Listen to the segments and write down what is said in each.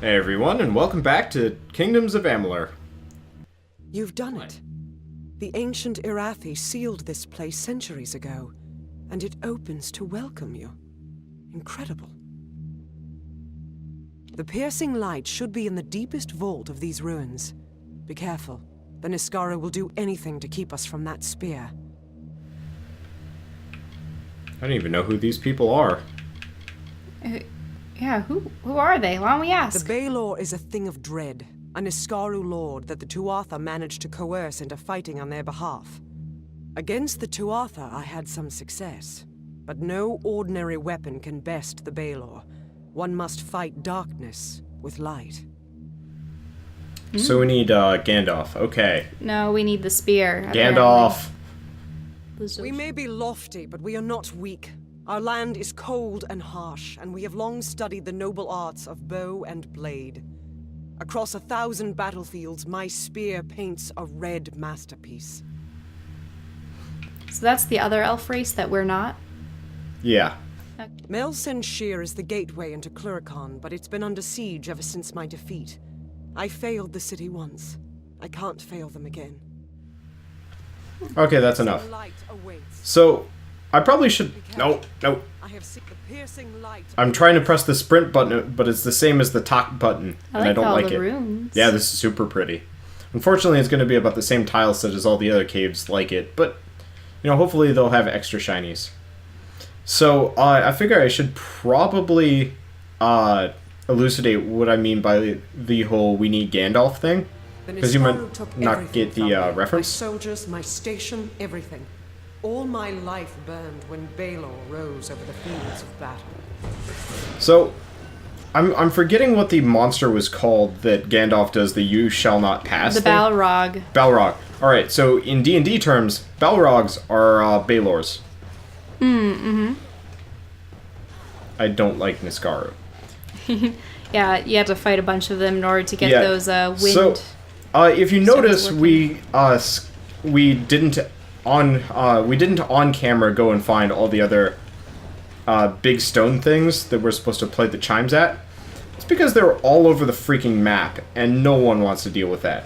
Hey everyone, and welcome back to Kingdoms of Amalur. You've done it. The ancient Irathi sealed this place centuries ago, and it opens to welcome you. Incredible. The piercing light should be in the deepest vault of these ruins. Be careful. The Niskara will do anything to keep us from that spear. I don't even know who these people are. Yeah, who are they? Why don't we ask? The Balrog is a thing of dread, a Niskaru lord that the Tuatha managed to coerce into fighting on their behalf. Against the Tuatha, I had some success, but no ordinary weapon can best the Balrog. One must fight darkness with light. So we need Gandalf. Okay. No, we need the spear. Gandalf! We may be lofty, but we are not weak. Our land is cold and harsh, and we have long studied the noble arts of bow and blade. Across 1,000 battlefields, my spear paints a red masterpiece. So that's the other elf race that we're not? Yeah. Melsen Shear is the gateway into Cluracan, but it's been under siege ever since my defeat. I failed the city once. I can't fail them again. Okay, that's enough. Light awaits. So, I probably should... No. I have seen the piercing light. I'm trying to press the sprint button, but it's the same as the talk button, and I don't all like the it. runes. Yeah, this is super pretty. Unfortunately, it's going to be about the same tile set as all the other caves like it, but, hopefully they'll have extra shinies. So, I figure I should probably elucidate what I mean by the whole we need Gandalf thing. Because you might not get the reference. My soldiers, my station, everything. All my life burned when Balor rose over the fields of battle. So, I'm forgetting what the monster was called that Gandalf does the "You shall not pass" The thing. Balrog. Balrog. All right. So in D&D terms, Balrogs are Balors. I don't like Niskaru. Yeah, you have to fight a bunch of them in order to get those wind. So, if you notice, we didn't on camera go and find all the other big stone things that we're supposed to play the chimes at. It's because they're all over the freaking map, and no one wants to deal with that.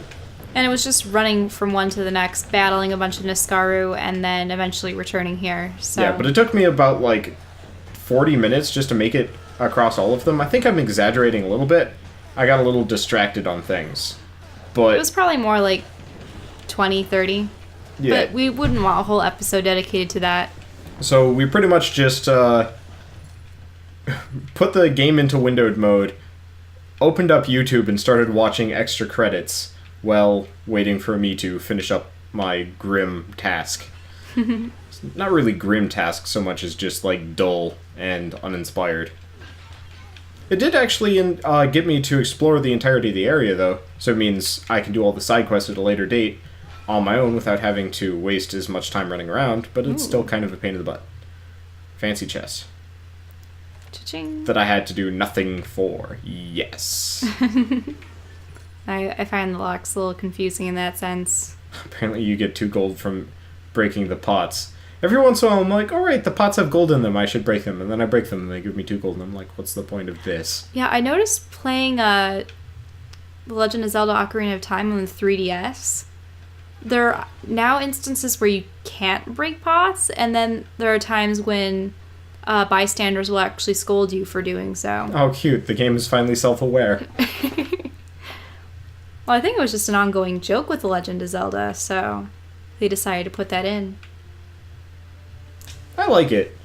And it was just running from one to the next, battling a bunch of Niskaru, and then eventually returning here. So. Yeah, but it took me about, 40 minutes just to make it across all of them. I think I'm exaggerating a little bit. I got a little distracted on things. But it was probably more like 20, 30. Yeah. But we wouldn't want a whole episode dedicated to that. So we pretty much just put the game into windowed mode, opened up YouTube, and started watching extra credits while waiting for me to finish up my grim task. It's not really grim task so much as just, dull and uninspired. It did actually get me to explore the entirety of the area, though, so it means I can do all the side quests at a later date on my own without having to waste as much time running around, but it's still kind of a pain in the butt. Fancy chest. Cha-ching. That I had to do nothing for. Yes. I find the locks a little confusing in that sense. Apparently you get 2 gold from breaking the pots. Every once in a while I'm like, alright, the pots have gold in them, I should break them. And then I break them and they give me 2 gold, and I'm like, what's the point of this? Yeah, I noticed playing The Legend of Zelda Ocarina of Time on the 3DS. There are now instances where you can't break pots, and then there are times when bystanders will actually scold you for doing so. Oh, cute. The game is finally self-aware. Well, I think it was just an ongoing joke with The Legend of Zelda, so they decided to put that in. I like it.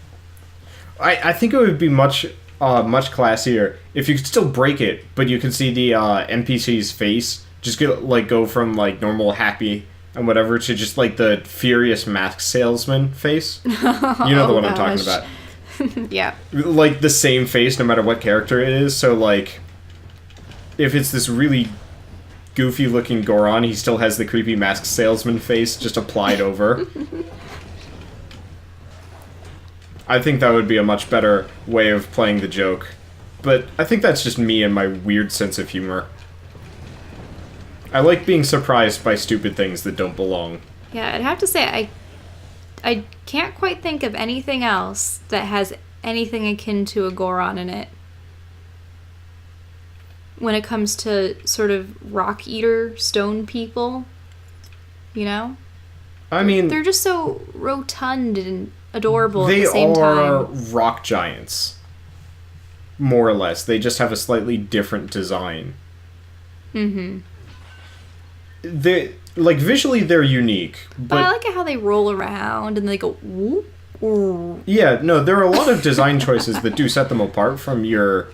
I think it would be much classier if you could still break it, but you could see the NPC's face just go from normal happy and whatever to just the furious mask salesman face. You know the one I'm talking about. Yeah. The same face no matter what character it is. So if it's this really goofy looking Goron, he still has the creepy mask salesman face just applied over. I think that would be a much better way of playing the joke. But I think that's just me and my weird sense of humor. I like being surprised by stupid things that don't belong. Yeah, I'd have to say I can't quite think of anything else that has anything akin to a Goron in it. when it comes to sort of rock eater stone people, you know? I mean, They're just so rotund and adorable they at the same are time. rock giants, more or less. They just have a slightly different design. They like visually they're unique, But I like how they roll around and they go whoop. Ooh. yeah, no, there are a lot of design choices that do set them apart from your,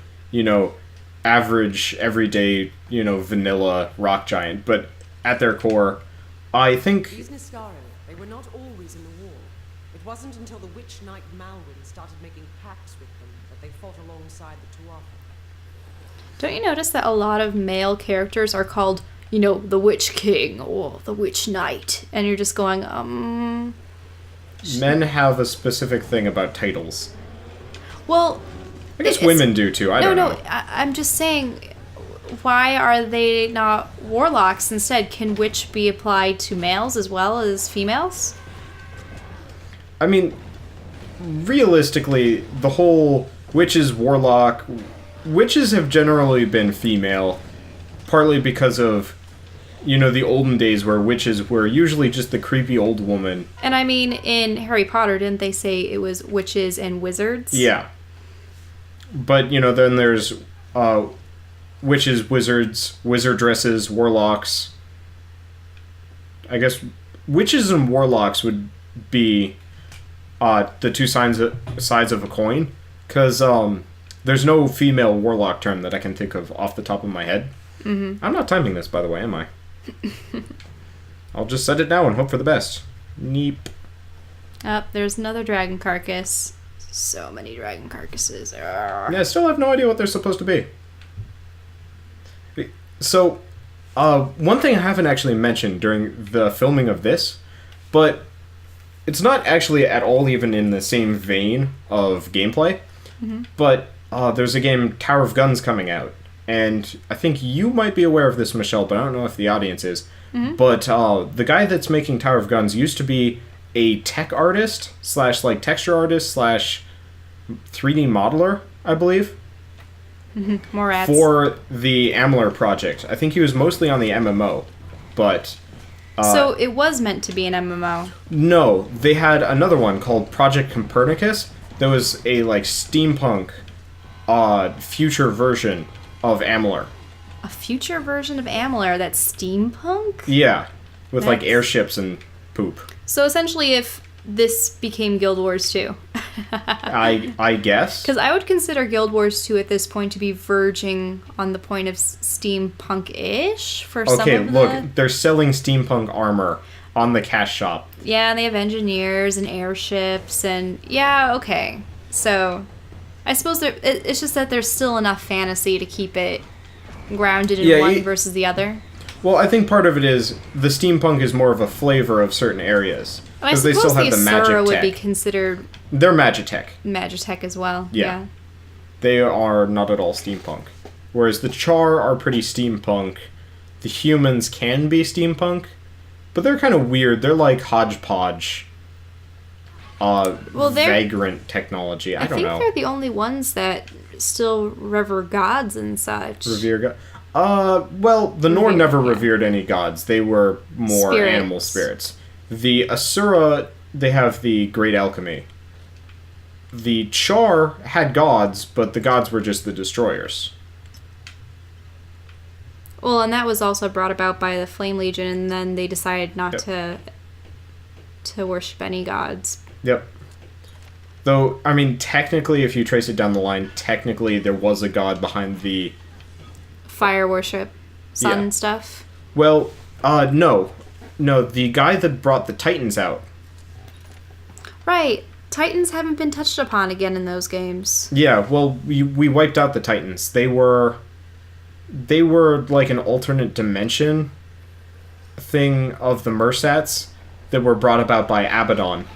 average, everyday, vanilla rock giant. But at their core, I think... These Niscari, they were not always in the war. It wasn't until the witch knight Malwyn started making pacts with them that they fought alongside the Tuatha. Don't you notice that a lot of male characters are called, the Witch King or the Witch Knight? And you're just going, Men have a specific thing about titles. Well... I guess women do too, I don't know. No, I'm just saying, why are they not warlocks instead? Can witch be applied to males as well as females? I mean, realistically, the whole witches, warlock... Witches have generally been female, partly because of, the olden days where witches were usually just the creepy old woman. And I mean, in Harry Potter, didn't they say it was witches and wizards? Yeah. But, then there's witches, wizards, wizardresses, warlocks. I guess witches and warlocks would be the two sides of a coin. Because there's no female warlock term that I can think of off the top of my head. Mm-hmm. I'm not timing this, by the way, am I? I'll just set it now and hope for the best. Neep. There's another dragon carcass. So many dragon carcasses. Arrgh. Yeah, I still have no idea what they're supposed to be. So, one thing I haven't actually mentioned during the filming of this, but it's not actually at all even in the same vein of gameplay, but there's a game, Tower of Guns, coming out. And I think you might be aware of this, Michelle, but I don't know if the audience is. But the guy that's making Tower of Guns used to be a tech artist / texture artist / 3D modeler, I believe. More ads. For the Amalur project. I think he was mostly on the MMO, but... so it was meant to be an MMO? No, they had another one called Project Copernicus that was a, steampunk future version of Amalur. A future version of Amalur that's steampunk? Yeah, with, airships and poop. So essentially if this became Guild Wars 2. I guess. Because I would consider Guild Wars 2 at this point to be verging on the point of steampunk-ish for some of the... Okay, look, they're selling steampunk armor on the cash shop. Yeah, and they have engineers and airships and... Yeah, okay. So, I suppose it's just that there's still enough fantasy to keep it grounded in one versus the other. Well, I think part of it is the steampunk is more of a flavor of certain areas. I Because they still have the magic Asura would tech. be considered They're Magitech. Magitech as well. Yeah. They are not at all steampunk. Whereas the Char are pretty steampunk. The humans can be steampunk. But they're kind of weird. They're like hodgepodge. Vagrant technology. I don't know. I think they're the only ones that still revere gods and such. Revere gods. Well, the Norn never revered any gods. They were more animal spirits. The Asura, they have the Great Alchemy. The Char had gods, but the gods were just the destroyers. Well, and that was also brought about by the Flame Legion, and then they decided not to worship any gods. Yep. Though, I mean, technically, if you trace it down the line, technically there was a god behind the... Fire worship, sun stuff. Well, no. No, the guy that brought the Titans out. Right. Titans haven't been touched upon again in those games. Yeah, well, we wiped out the Titans. They were like an alternate dimension thing of the Mersats that were brought about by Abaddon.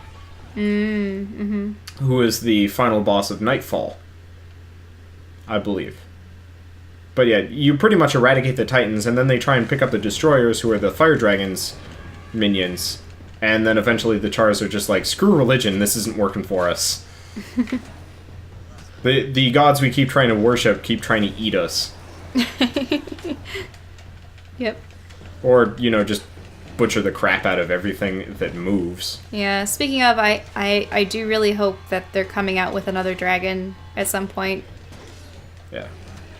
Who is the final boss of Nightfall, I believe. But yeah, you pretty much eradicate the Titans, and then they try and pick up the Destroyers, who are the Fire Dragons minions, and then eventually the Chars are just like, screw religion, this isn't working for us. The gods we keep trying to worship keep trying to eat us. Yep. Or, you know, just butcher the crap out of everything that moves. Yeah, speaking of, I do really hope that they're coming out with another dragon at some point. Yeah.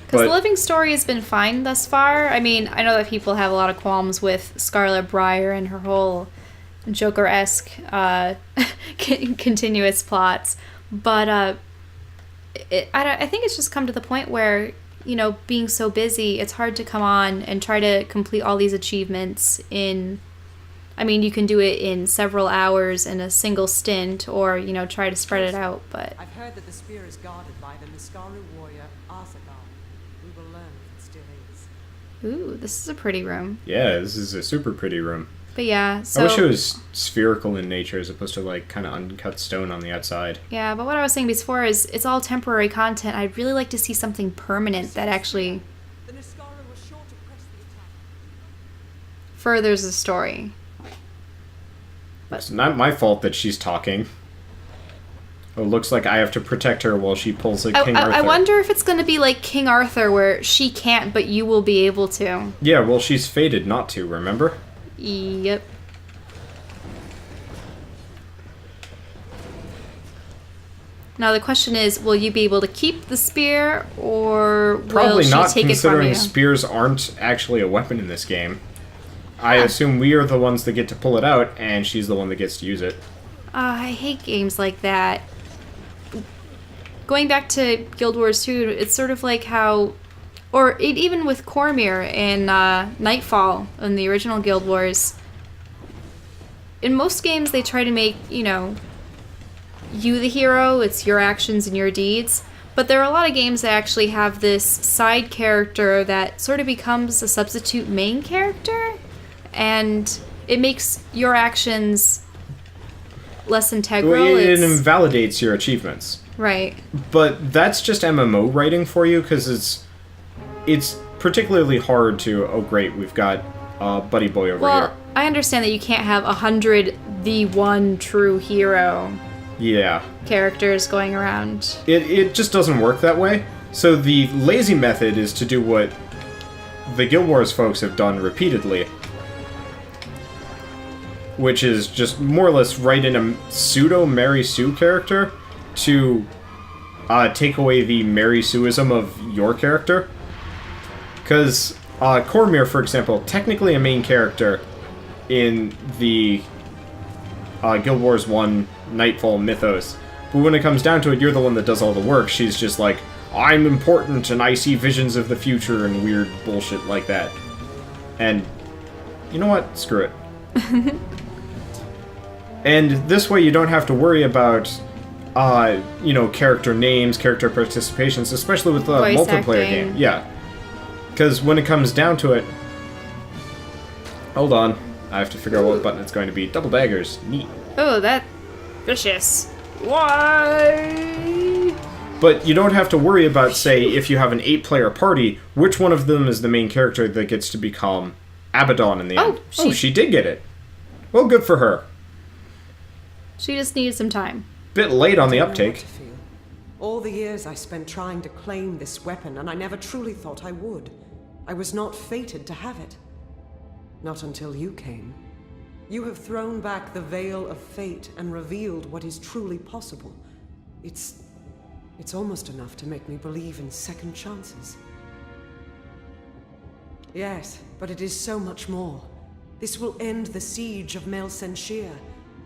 Because the living story has been fine thus far. I mean, I know that people have a lot of qualms with Scarlet Briar and her whole Joker-esque continuous plots. But I think it's just come to the point where, you know, being so busy, it's hard to come on and try to complete all these achievements in... I mean, you can do it in several hours in a single stint, or, you know, try to spread it out, but... I've heard that the spear is guarded by the Niskaru warrior, Arsagar. We will learn if it still is. Ooh, this is a pretty room. Yeah, this is a super pretty room. But yeah, so... I wish it was spherical in nature as opposed to, like, kind of uncut stone on the outside. Yeah, but what I was saying before is it's all temporary content. I'd really like to see something permanent that actually The Niskaru was sure to press the attack. furthers the story. It's not my fault that she's talking. Oh, looks like I have to protect her while she pulls a King Arthur. I wonder if it's going to be like King Arthur, where she can't, but you will be able to. Yeah, well, she's fated not to, remember? Yep. Now the question is, will you be able to keep the spear, or will Probably she not, take it from considering you? spears aren't actually a weapon in this game. I assume we are the ones that get to pull it out, and she's the one that gets to use it. I hate games like that. Going back to Guild Wars 2, it's sort of like how... Or even with Cormyr in Nightfall, in the original Guild Wars. In most games, they try to make, you know, you the hero, it's your actions and your deeds. But there are a lot of games that actually have this side character that sort of becomes a substitute main character. And it makes your actions less integral. Well, it It's- invalidates your achievements. Right. But that's just MMO writing for you, because it's particularly hard to... Oh, great, we've got Buddy Boy over Well, here. I understand that you can't have 100 the one true hero Yeah. characters going around. It just doesn't work that way. So the lazy method is to do what the Guild Wars folks have done repeatedly, which is just more or less write in a pseudo Mary Sue character to take away the Mary Sueism of your character. Because Cormyr, for example, technically a main character in the Guild Wars 1 Nightfall mythos, but when it comes down to it, you're the one that does all the work. She's just like, I'm important and I see visions of the future and weird bullshit like that. And you know what? Screw it. And this way you don't have to worry about, you know, character names, character participations, especially with the Voice multiplayer acting. game. Yeah. Because when it comes down to it... Hold on. I have to figure out what button it's going to be. Double daggers. Neat. Oh, that... vicious. Why? But you don't have to worry about, say, if you have an 8-player party, which one of them is the main character that gets to become Abaddon in the end. she- She did get it. Well, good for her. She just needed some time. Bit late on the I don't know what uptake. to feel. All the years I spent trying to claim this weapon, and I never truly thought I would. I was not fated to have it. Not until you came. You have thrown back the veil of fate and revealed what is truly possible. It's almost enough to make me believe in second chances. Yes, but it is so much more. This will end the siege of Mel Senshir.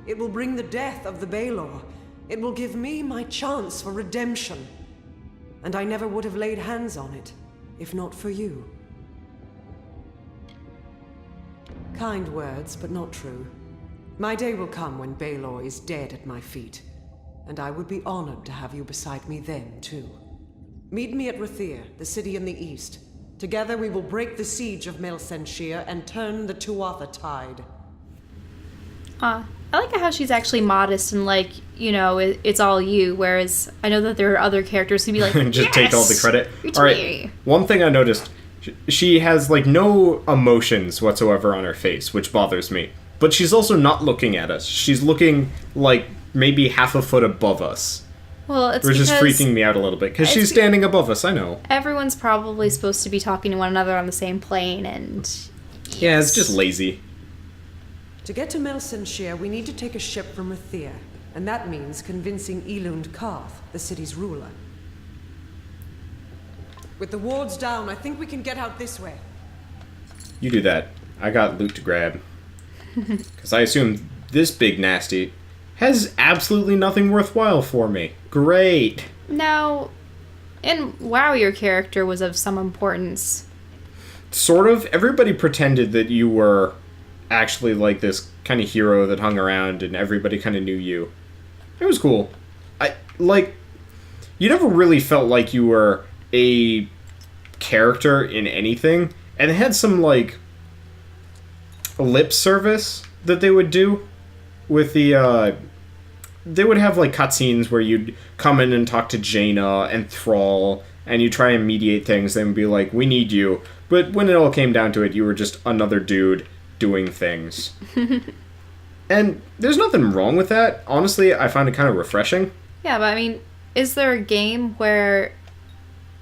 It will bring the death of the Balor. It will give me my chance for redemption. And I never would have laid hands on it, if not for you. Kind words, but not true. My day will come when Balor is dead at my feet, and I would be honored to have you beside me then, too. Meet me at Rathir, the city in the east. Together we will break the siege of Mel Senshir and turn the Tuatha tide. I like how she's actually modest and like, you know, it's all you, whereas I know that there are other characters who'd be like, Just take all the credit. It's All right. me. One thing I noticed, she has like no emotions whatsoever on her face, which bothers me. But she's also not looking at us. She's looking like maybe half a foot above us. Well, it's Which is because freaking me out a little bit, because she's standing above us, I know. everyone's probably supposed to be talking to one another on the same plane, and... Yeah, it's just lazy. To get to Melsenshire, we need to take a ship from Rathir, and that means convincing Elund Karth, the city's ruler. With the wards down, I think we can get out this way. You do that. I got loot to grab. Because I assume this big nasty has absolutely nothing worthwhile for me. Great. Now, in WoW, your character was of some importance. Sort of. Everybody pretended that you were actually like this kind of hero that hung around and everybody kind of knew you. It was cool. You never really felt like you were a character in anything. And it had some, lip service that they would do with the, they would have, cutscenes where you'd come in and talk to Jaina and Thrall, and you try and mediate things, and be like, we need you. But when it all came down to it, you were just another dude doing things. And there's nothing wrong with that. Honestly, I find it kind of refreshing. Yeah, but I mean, is there a game where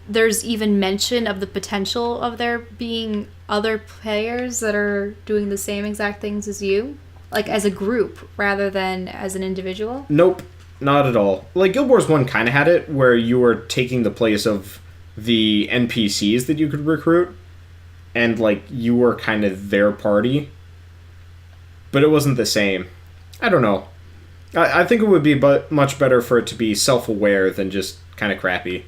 there's even mention of the potential of there being other players that are doing the same exact things as you? Like, as a group, rather than as an individual? Nope, not at all. Guild Wars 1 kind of had it, where you were taking the place of the NPCs that you could recruit, and, you were kind of their party. But it wasn't the same. I don't know. I think it would be much better for it to be self-aware than just kind of crappy.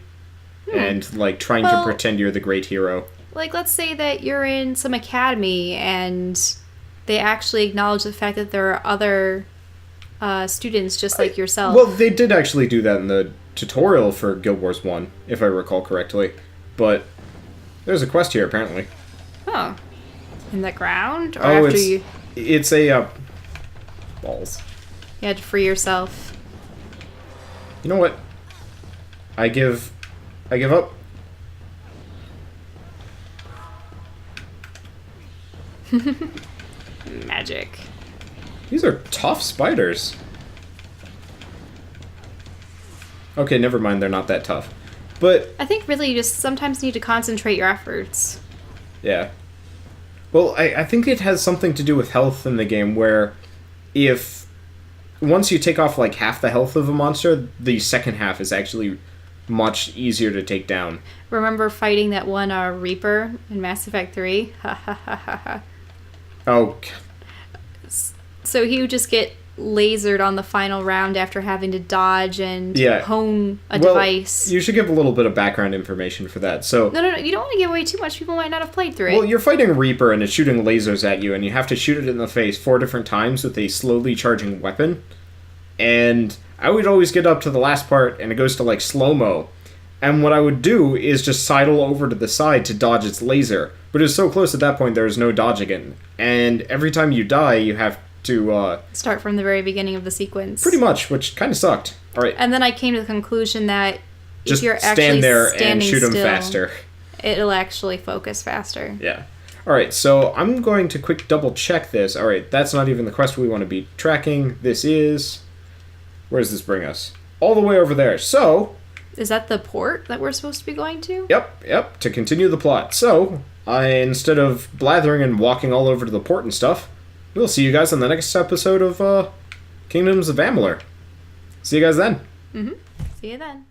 And, trying to pretend you're the great hero. Let's say that you're in some academy and they actually acknowledge the fact that there are other students just like yourself. Well, they did actually do that in the tutorial for Guild Wars 1, if I recall correctly. But there's a quest here, apparently. Oh. In the ground? Or after it's a, balls. You had to free yourself. You know what? I give up. Magic. These are tough spiders. Okay, never mind, they're not that tough. But I think really you just sometimes need to concentrate your efforts. yeah. Well, I think it has something to do with health in the game, where if once you take off half the health of a monster, the second half is actually much easier to take down. Remember fighting that one Reaper in Mass Effect 3? Ha ha ha ha ha. Oh. So he would just get lasered on the final round after having to dodge and hone a device. You should give a little bit of background information for that. So No, you don't want to give away too much. People might not have played through it. Well, you're fighting a Reaper and it's shooting lasers at you, and you have to shoot it in the face 4 different times with a slowly charging weapon. And I would always get up to the last part, and it goes to slow-mo. And what I would do is just sidle over to the side to dodge its laser. But it was so close at that point, there was no dodging it. And every time you die, you have to start from the very beginning of the sequence. Pretty much, which kind of sucked. All right. And then I came to the conclusion that just if you're stand actually there standing and shoot them still, faster. It'll actually focus faster. Yeah. All right, so I'm going to quick double check this. All right, that's not even the quest we want to be tracking. This is... Where does this bring us? All the way over there. So... Is that the port that we're supposed to be going to? Yep, to continue the plot. So, instead of blathering and walking all over to the port and stuff, we'll see you guys on the next episode of Kingdoms of Amalur. See you guys then. See you then.